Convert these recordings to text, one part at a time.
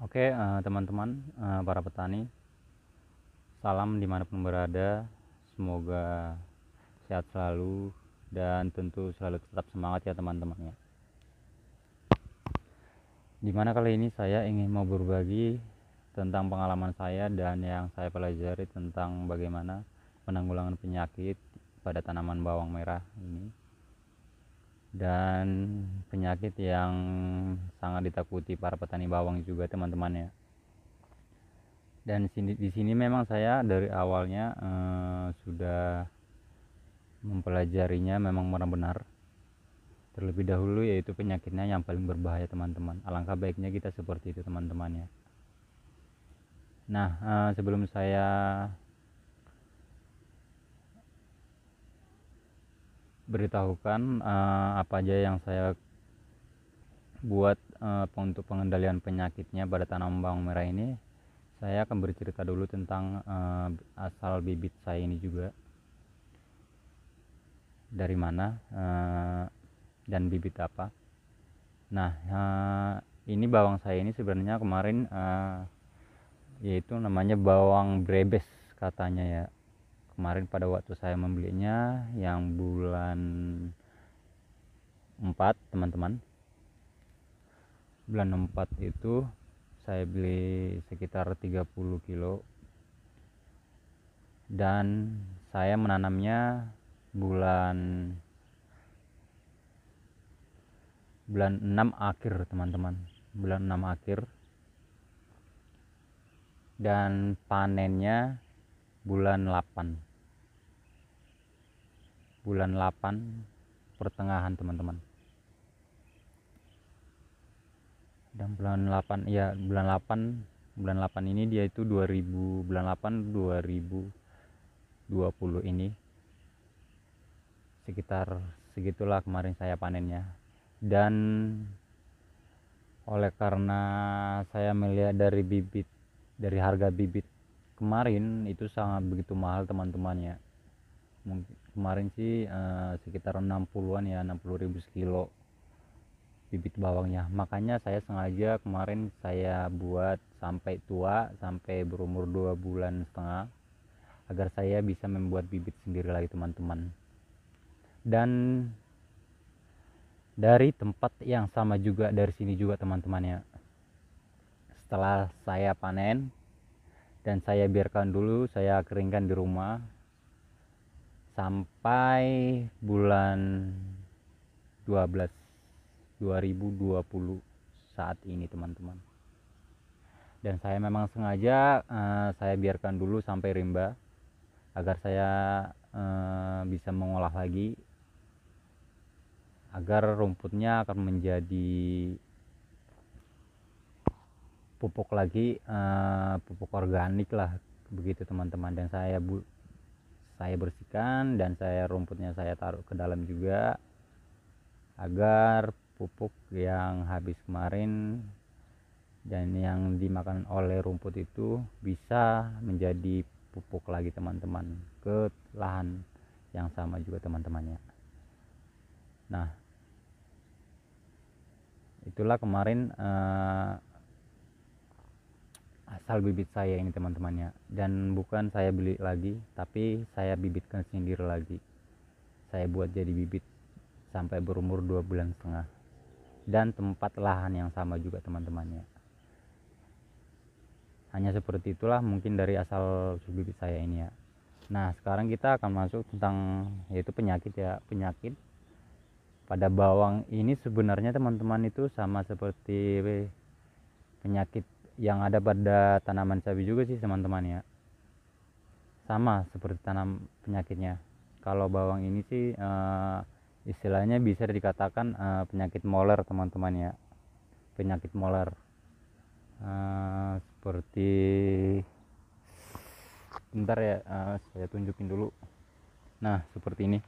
Oke, teman-teman, para petani, salam dimanapun berada. Semoga sehat selalu dan tentu selalu tetap semangat ya teman-teman ya. Dimana kali ini saya ingin mau berbagi tentang pengalaman saya dan yang saya pelajari tentang bagaimana penanggulangan penyakit pada tanaman bawang merah ini, dan penyakit yang sangat ditakuti para petani bawang juga teman-teman ya. Dan di sini memang saya dari awalnya sudah mempelajarinya memang benar-benar terlebih dahulu, yaitu penyakitnya yang paling berbahaya teman-teman. Alangkah baiknya kita seperti itu teman-teman ya. Nah, sebelum saya beritahukan apa aja yang saya buat untuk pengendalian penyakitnya pada tanaman bawang merah ini, saya akan bercerita dulu tentang asal bibit saya ini juga, dari mana dan bibit apa. Nah, ini bawang saya ini sebenarnya kemarin yaitu namanya bawang brebes katanya ya. Kemarin pada waktu saya membelinya yang bulan 4 teman-teman, bulan 4 itu saya beli sekitar 30 kilo dan saya menanamnya bulan 6 akhir teman-teman, bulan 6 akhir, dan panennya bulan 8 pertengahan teman-teman. Dan bulan 8 ya, bulan 8 ini dia itu 2020 ini, sekitar segitulah kemarin saya panennya. Dan oleh karena saya melihat dari harga bibit kemarin itu sangat begitu mahal teman-teman ya. Mungkin kemarin sih sekitar 60-an ya, 60.000 sekilo bibit bawangnya. Makanya saya sengaja kemarin saya buat sampai tua, sampai berumur 2,5 bulan agar saya bisa membuat bibit sendiri lagi teman-teman. Dan dari tempat yang sama juga, dari sini juga teman-teman ya. Setelah saya panen dan saya biarkan dulu, saya keringkan di rumah sampai bulan 12 2020 saat ini teman-teman. Dan saya memang sengaja saya biarkan dulu sampai rimba agar saya bisa mengolah lagi, agar rumputnya akan menjadi pupuk lagi, pupuk organik lah begitu teman-teman. Dan saya bersihkan dan rumputnya saya taruh ke dalam juga, agar pupuk yang habis kemarin dan yang dimakan oleh rumput itu bisa menjadi pupuk lagi teman-teman ke lahan yang sama juga teman-temannya. Nah, itulah kemarin asal bibit saya ini teman-temannya. Dan bukan saya beli lagi, tapi saya bibitkan sendiri lagi. Saya buat jadi bibit sampai berumur 2,5 bulan dan tempat lahan yang sama juga teman-temannya. Hanya seperti itulah mungkin dari asal bibit saya ini ya. Nah, sekarang kita akan masuk tentang yaitu penyakit ya. Penyakit pada bawang ini sebenarnya teman-teman itu sama seperti penyakit yang ada pada tanaman cabai juga sih teman-teman ya. Sama seperti penyakitnya. Kalau bawang ini sih istilahnya bisa dikatakan penyakit moler teman-teman ya. Penyakit moler seperti, bentar ya, saya tunjukin dulu. Nah, seperti ini.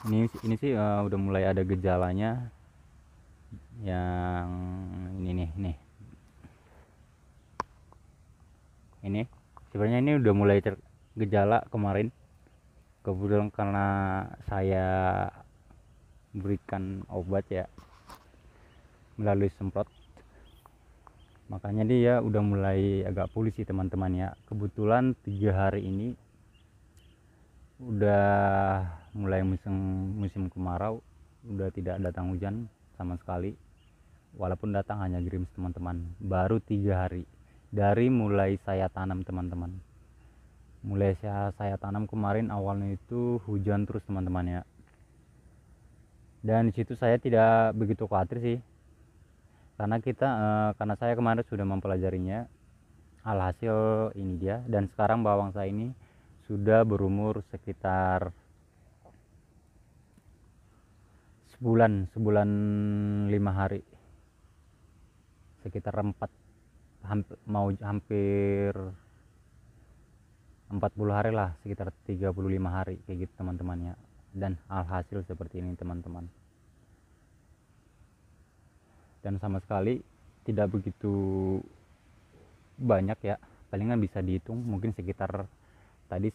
Ini sih udah mulai ada gejalanya yang ini nih. Ini sebenarnya ini udah mulai gejala kemarin. Kebetulan karena saya memberikan obat ya melalui semprot, makanya dia udah mulai agak pulih sih teman-teman ya. Kebetulan 3 hari ini udah mulai musim kemarau, udah tidak datang hujan sama sekali, walaupun datang hanya gerimis teman-teman. Baru 3 hari dari mulai saya tanam teman-teman. Mulai saya tanam kemarin awalnya itu hujan terus teman-teman ya, dan disitu saya tidak begitu khawatir sih, karena saya kemarin sudah mempelajarinya. Alhasil ini dia, dan sekarang bawang saya ini sudah berumur sekitar sebulan 5 hari, sekitar hampir 40 hari lah, sekitar 35 hari kayak gitu teman-teman ya. Dan alhasil seperti ini teman-teman, dan sama sekali tidak begitu banyak ya, palingan bisa dihitung mungkin sekitar, tadi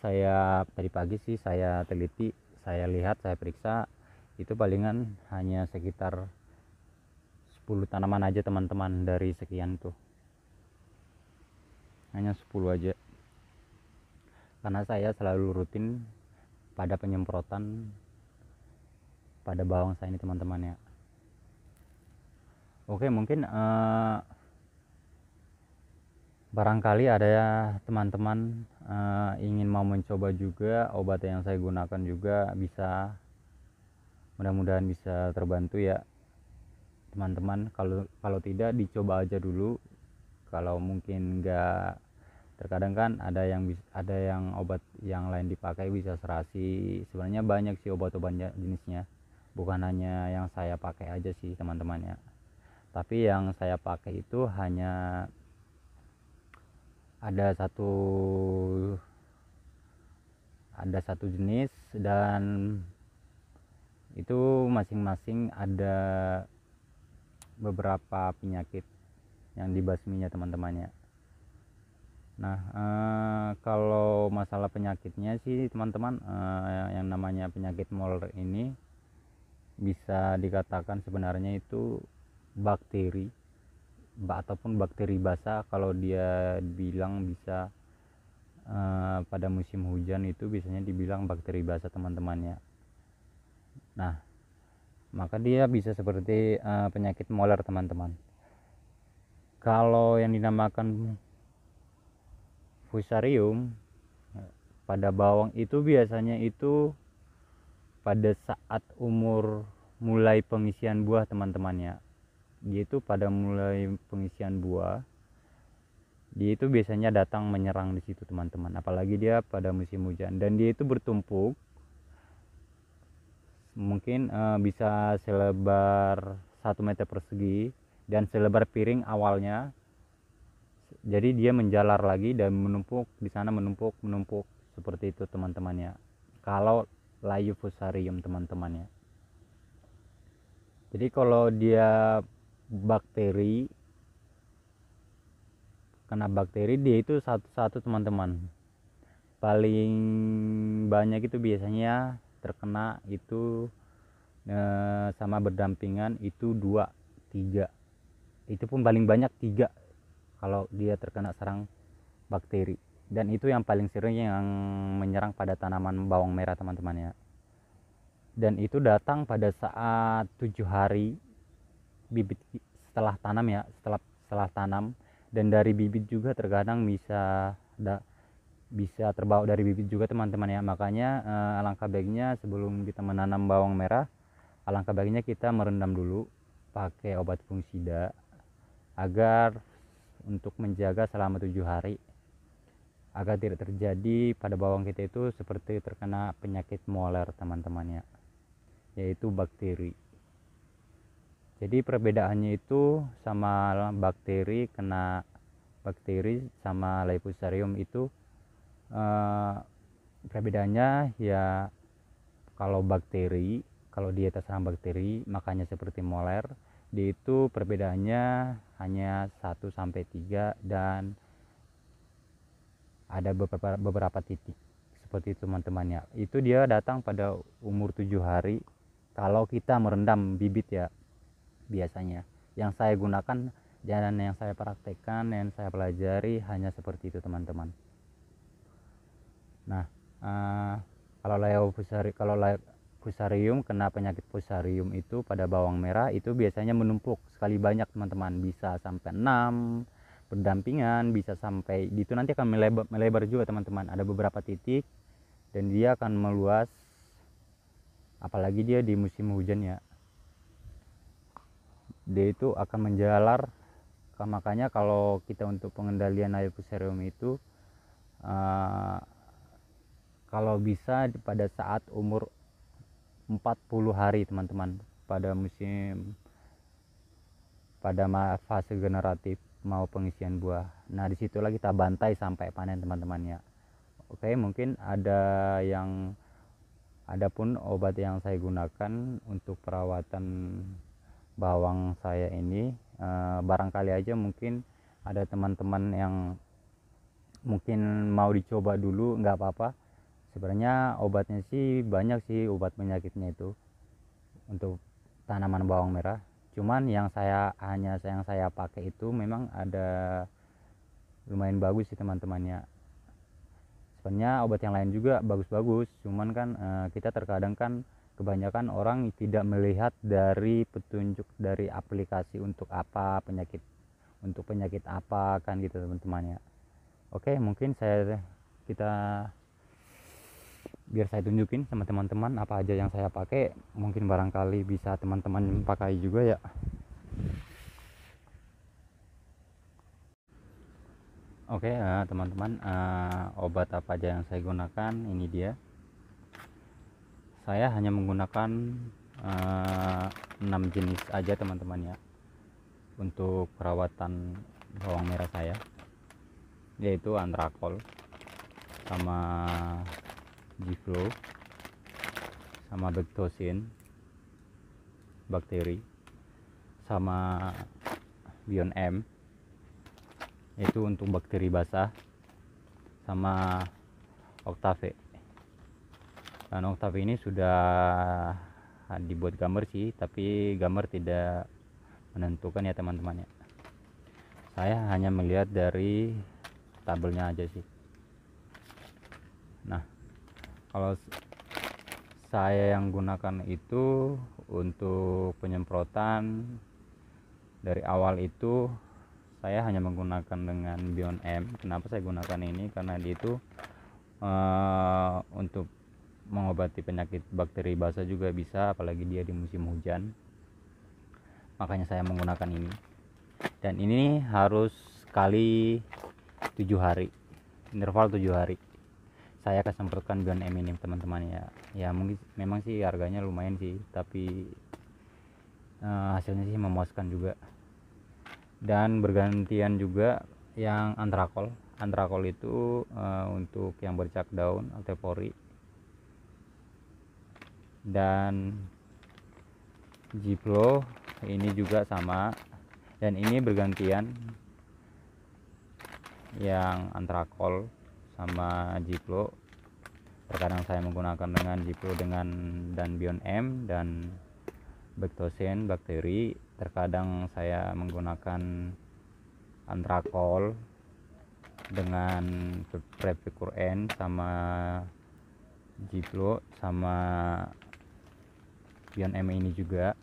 pagi sih saya teliti, saya lihat, saya periksa, itu palingan hanya sekitar 10 tanaman aja teman-teman dari sekian tuh, hanya 10 aja, karena saya selalu rutin pada penyemprotan pada bawang saya ini teman-teman ya. Oke, mungkin barangkali ada ya teman-teman ingin mau mencoba juga obat yang saya gunakan juga, bisa, mudah-mudahan bisa terbantu ya teman-teman. Kalau tidak, dicoba aja dulu. Kalau mungkin enggak, terkadang kan ada yang obat yang lain dipakai bisa serasi. Sebenarnya banyak sih obat-obat jenisnya, bukan hanya yang saya pakai aja sih teman-teman ya. Tapi yang saya pakai itu hanya ada satu jenis, dan itu masing-masing ada beberapa penyakit yang dibasminya teman-teman ya. Nah, kalau masalah penyakitnya sih teman-teman, yang namanya penyakit moler ini bisa dikatakan sebenarnya itu bakteri ataupun bakteri basah. Kalau dia bilang bisa pada musim hujan itu biasanya dibilang bakteri basah teman-teman ya. Nah, maka dia bisa seperti penyakit moler teman-teman. Kalau yang dinamakan fusarium pada bawang itu biasanya itu pada saat umur mulai pengisian buah teman-teman ya. Dia itu pada mulai pengisian buah, dia itu biasanya datang menyerang di situ teman-teman, apalagi dia pada musim hujan, dan dia itu bertumpuk, mungkin bisa selebar 1 meter persegi dan selebar piring awalnya. Jadi dia menjalar lagi dan menumpuk di sana, menumpuk seperti itu teman-teman ya, kalau layu fusarium teman-teman ya. Jadi kalau dia kena bakteri, dia itu satu teman-teman. Paling banyak itu biasanya terkena itu sama berdampingan itu 2-3, itu pun paling banyak 3 kalau dia terkena serang bakteri. Dan itu yang paling sering yang menyerang pada tanaman bawang merah teman-teman ya. Dan itu datang pada saat 7 hari bibit setelah tanam ya, setelah tanam. Dan dari bibit juga terkadang bisa terbawa dari bibit juga teman-teman ya. Makanya alangkah baiknya sebelum kita menanam bawang merah, alangkah baiknya kita merendam dulu pakai obat fungisida, agar untuk menjaga selama 7 hari agar tidak terjadi pada bawang kita itu seperti terkena penyakit moler teman-teman ya, yaitu bakteri. Jadi perbedaannya itu kena bakteri sama Leifosarium itu perbedaannya ya, kalau dia terserang bakteri makanya seperti moler, dia itu perbedaannya hanya 1-3, dan ada beberapa titik seperti itu teman-teman ya. Itu dia datang pada umur 7 hari kalau kita merendam bibit ya biasanya. Yang saya gunakan dan yang saya praktekkan, yang saya pelajari hanya seperti itu teman-teman. Nah, kalau fusarium kena penyakit fusarium itu pada bawang merah itu biasanya menumpuk sekali banyak teman-teman, bisa sampai 6 berdampingan, bisa sampai itu nanti akan melebar juga teman-teman. Ada beberapa titik dan dia akan meluas, apalagi dia di musim hujan ya, dia itu akan menjalar. Makanya kalau kita untuk pengendalian air fusarium itu kalau bisa pada saat umur 40 hari teman-teman, pada fase generatif mau pengisian buah. Nah disitulah kita bantai sampai panen teman-teman ya. Oke, mungkin adapun obat yang saya gunakan untuk perawatan bawang saya ini, barangkali aja mungkin ada teman-teman yang mungkin mau dicoba dulu, nggak apa-apa. Sebenarnya obatnya sih banyak sih, obat penyakitnya itu untuk tanaman bawang merah. Cuman yang saya pakai itu memang ada lumayan bagus sih teman-temannya. Sebenarnya obat yang lain juga bagus-bagus, cuman kan kita terkadang kan kebanyakan orang tidak melihat dari petunjuk dari aplikasi untuk apa penyakit, untuk penyakit apa kan gitu teman-teman ya. Oke, mungkin kita biar saya tunjukin sama teman-teman apa aja yang saya pakai, mungkin barangkali bisa teman-teman pakai juga ya. Oke, teman-teman, obat apa aja yang saya gunakan ini dia. Saya hanya menggunakan 6 jenis aja teman-teman ya untuk perawatan bawang merah saya, yaitu Antrakol sama Giflo sama Bektosin bakteri sama Bion M itu untuk bakteri basah, sama Octave. Dan Octave ini sudah dibuat gambar sih, tapi gambar tidak menentukan ya teman-teman ya. Saya hanya melihat dari tabelnya aja sih. Nah, kalau saya yang gunakan itu untuk penyemprotan dari awal itu saya hanya menggunakan dengan Bion M. Kenapa saya gunakan ini? Karena dia itu untuk mengobati penyakit bakteri basah juga bisa, apalagi dia di musim hujan. Makanya saya menggunakan ini. Dan ini harus sekali 7 hari, interval 7 hari. Saya akan semprotkan Bion M ini teman-teman ya. Ya mungkin memang sih harganya lumayan sih, tapi hasilnya sih memuaskan juga. Dan bergantian juga yang Antrakol itu untuk yang bercak daun Altepori, dan Giflo ini juga sama, dan ini bergantian yang Antrakol sama Giflo. Terkadang saya menggunakan dengan Giflo dan Bion M dan Bektosin bakteri. Terkadang saya menggunakan Antrakol dengan Previcur N sama Giflo sama Bion M ini juga.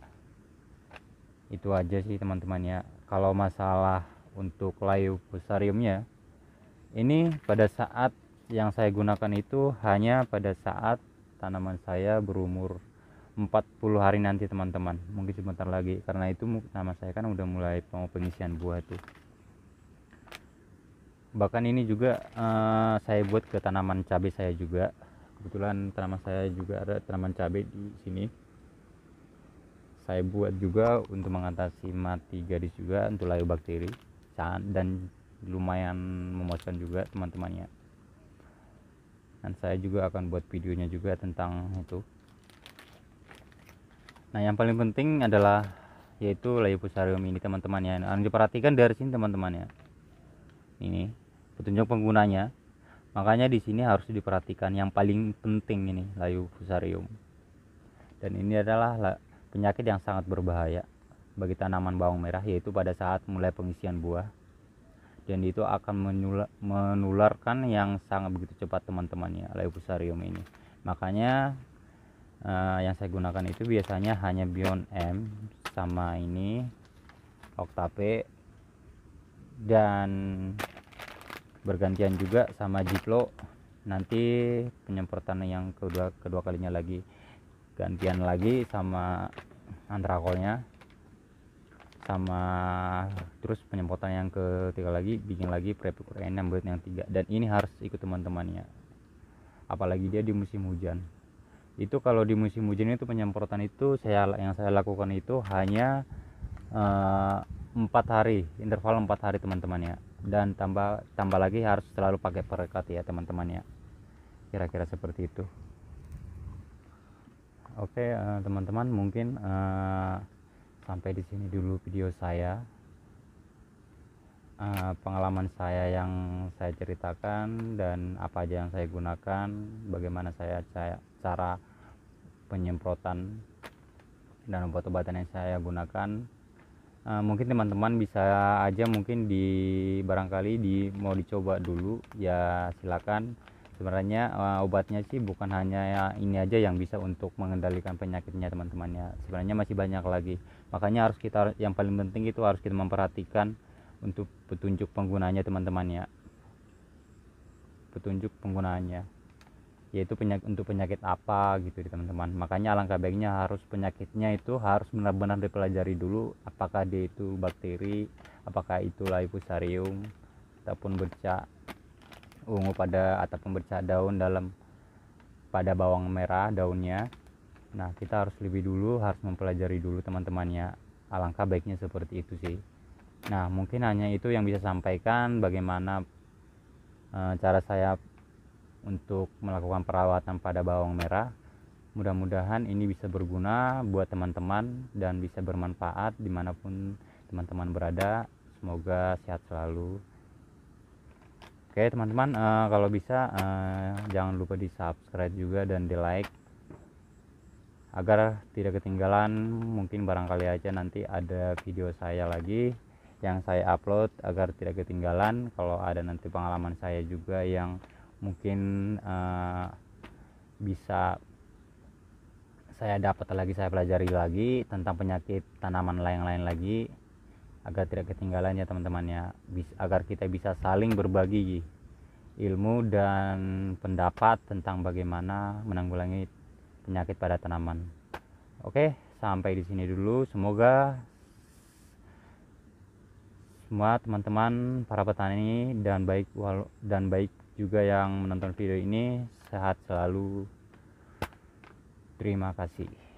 Itu aja sih teman-teman ya. Kalau masalah untuk layu fusariumnya, ini pada saat yang saya gunakan itu hanya pada saat tanaman saya berumur 40 hari nanti teman-teman, mungkin sebentar lagi, karena itu tanaman saya kan udah mulai mau pengisian buah tuh. Bahkan ini juga saya buat ke tanaman cabai saya juga. Kebetulan tanaman saya juga ada tanaman cabai di sini. Saya buat juga untuk mengatasi mati gadis juga untuk layu bakteri, dan lumayan memuaskan juga teman-temannya. Dan saya juga akan buat videonya juga tentang itu. Nah, yang paling penting adalah yaitu layu fusarium ini teman-teman ya. Harus diperhatikan dari sini teman-teman ya. Ini petunjuk penggunanya. Makanya di sini harus diperhatikan yang paling penting ini layu fusarium. Dan ini adalah penyakit yang sangat berbahaya bagi tanaman bawang merah, yaitu pada saat mulai pengisian buah, dan itu akan menularkan yang sangat begitu cepat teman-teman ya, Laevofusarium ini. Makanya yang saya gunakan itu biasanya hanya Bion M sama ini Octave, dan bergantian juga sama Giplo. Nanti penyemprotan yang kedua kalinya lagi gantian lagi sama Antrakolnya, sama terus penyemprotan yang ketiga lagi bikin lagi Prepicur N buat yang 3. Dan ini harus ikut teman-teman ya, apalagi dia di musim hujan. Itu kalau di musim hujan itu penyemprotan itu yang saya lakukan itu hanya 4 hari, interval 4 hari teman-teman ya. Dan tambah lagi harus selalu pakai perekat ya teman-teman ya, kira-kira seperti itu. Oke teman-teman, mungkin sampai di sini dulu video saya, pengalaman saya yang saya ceritakan dan apa aja yang saya gunakan, bagaimana cara penyemprotan dan obat-obatan yang saya gunakan. Mungkin teman-teman bisa aja mungkin barangkali mau dicoba dulu ya, silakan. Sebenarnya obatnya sih bukan hanya ini aja yang bisa untuk mengendalikan penyakitnya teman-teman ya, sebenarnya masih banyak lagi. Makanya yang paling penting itu harus kita memperhatikan untuk petunjuk penggunanya teman-teman ya, petunjuk penggunaannya, yaitu untuk penyakit apa gitu teman-teman. Makanya alangkah baiknya harus penyakitnya itu harus benar-benar dipelajari dulu, apakah dia itu bakteri, apakah itu Laevofusarium ataupun bercak ungu ataupun bercak daun pada bawang merah daunnya. Nah kita harus harus mempelajari dulu teman-teman ya, alangkah baiknya seperti itu sih. Nah mungkin hanya itu yang bisa sampaikan, bagaimana cara saya untuk melakukan perawatan pada bawang merah. Mudah-mudahan ini bisa berguna buat teman-teman dan bisa bermanfaat dimanapun teman-teman berada. Semoga sehat selalu. Oke teman-teman, kalau bisa jangan lupa di subscribe juga dan di like agar tidak ketinggalan. Mungkin barangkali aja nanti ada video saya lagi yang saya upload, agar tidak ketinggalan. Kalau ada nanti pengalaman saya juga yang mungkin bisa saya pelajari lagi tentang penyakit tanaman lain-lain lagi, agar tidak ketinggalan ya teman-teman ya, agar kita bisa saling berbagi ilmu dan pendapat tentang bagaimana menanggulangi penyakit pada tanaman. Oke, sampai di sini dulu. Semoga semua teman-teman para petani dan baik juga yang menonton video ini sehat selalu. Terima kasih.